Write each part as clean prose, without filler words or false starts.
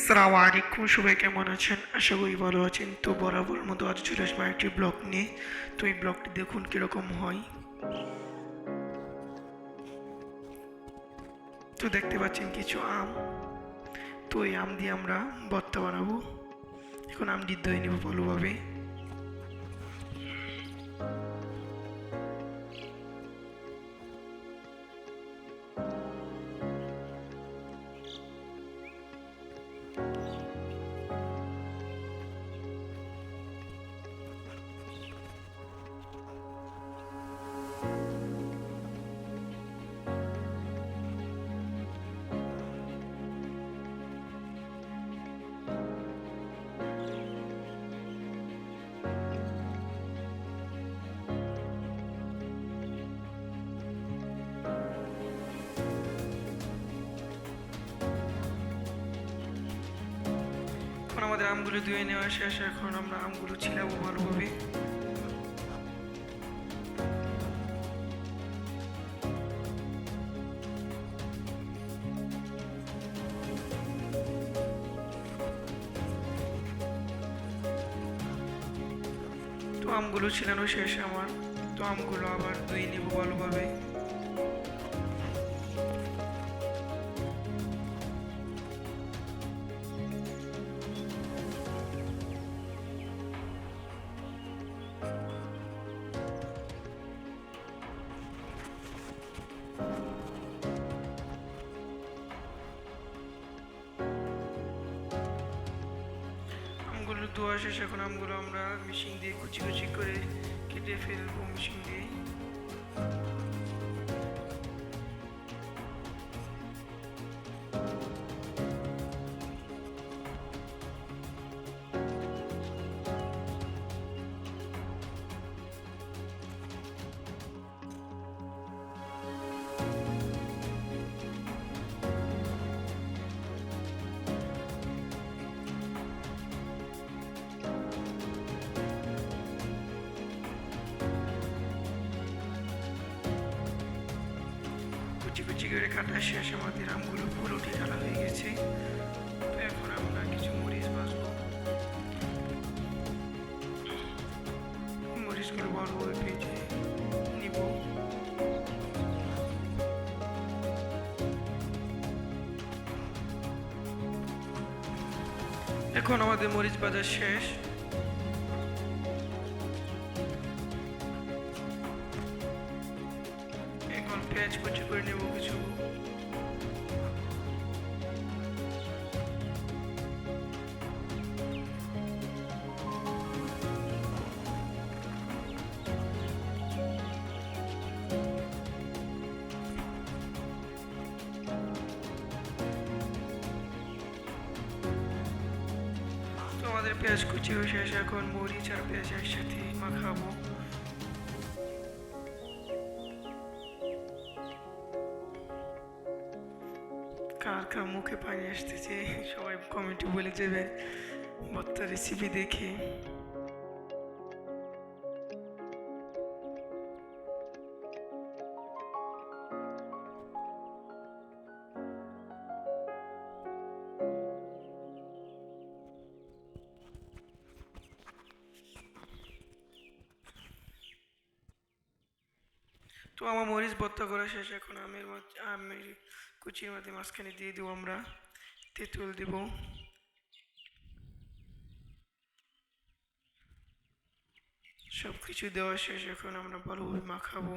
সালামু আলাইকুম, সবাই কেমন আছেন? আশা করি ভালো আছেন। তো বরাবর মতো আজ চলে আসবো একটি ব্লগ নিয়ে। তো এই ব্লগটি দেখুন কীরকম হয়। তো দেখতে পাচ্ছেন কিছু আম। তো এই আম দিয়ে আমরা ভর্তা বানাবো। এখন আমটি ধুয়ে নেব ভালোভাবে। এখন আমাদের আমগুলো ধুয়ে নেওয়া শেষ। এখন আমরা আমগুলো ছিলাবো ভালোভাবে। তো আমগুলো ছিলানো শেষ আমার। তো আমগুলো আবার ধুয়ে নেব ভালোভাবে। আমগুলো ধোয়া শেষ। এখন আমগুলো আমরা মেশিন দিয়ে কুচি কুচি করে কেটে ফেলবো মেশিন দিয়ে। কুচি কুচি করে কাটা শেষ। আমাদের আমগুলো পুরোটি ঢালা হয়ে গেছে। তো এখন আমরা কিছু মরিচ ভাজবো। মরিচগুলো ভালোভাবে ভেজে নিব। এখন আমাদের মরিচ ভাজা শেষ। এখন পেঁয়াজ কুচি করে নেব কিছু। তো আমাদের পেঁয়াজ কুচি হয়ে শেষ। এখন মরিচ আর পেঁয়াজ একসাথে মাখাবো। কার কার মুখে পানি আসতেছে সবাই কমেন্টে বলে দেবেন ভর্তা রেসিপি দেখে। তো আমার মরিচ ভর্তা করা শেষ। এখন আমের কুচির মধ্যে মাঝখানে দিয়ে দেবো আমরা তেঁতুল দেব। সব কিছু দেওয়া শেষ। এখন আমরা ভালোভাবে মাখাবো।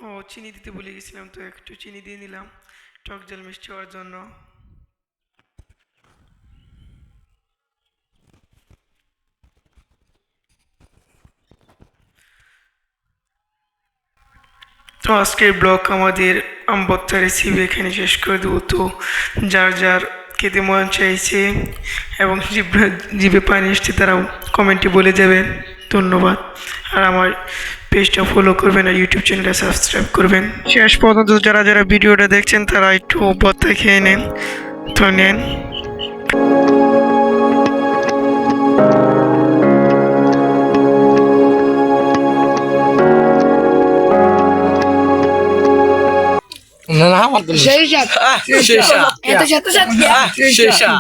ও, চিনি দিতে ভুলে গেছিলাম, তো একটু চিনি দিয়ে নিলাম টক ঝাল মিষ্টি হওয়ার জন্য। তো আজকের ব্লগ আমাদের আম ভর্তা রেসিপি এখানে শেষ করে দেবো। তো যার যার খেতে মন চাইছে এবং জিভে পানি এসছে তারা কমেন্টে বলে যাবেন। ধন্যবাদ। আর আমার পেজটা ফলো করবেন আর ইউটিউব চ্যানেলটা সাবস্ক্রাইব করবেন। শেষ পর্যন্ত যারা যারা ভিডিওটা দেখছেন তারা একটু ভর্তা খেয়ে নেন। তো নেন। না না আমার তো সেই সাত শেষা এত সাথে সাথে শেষা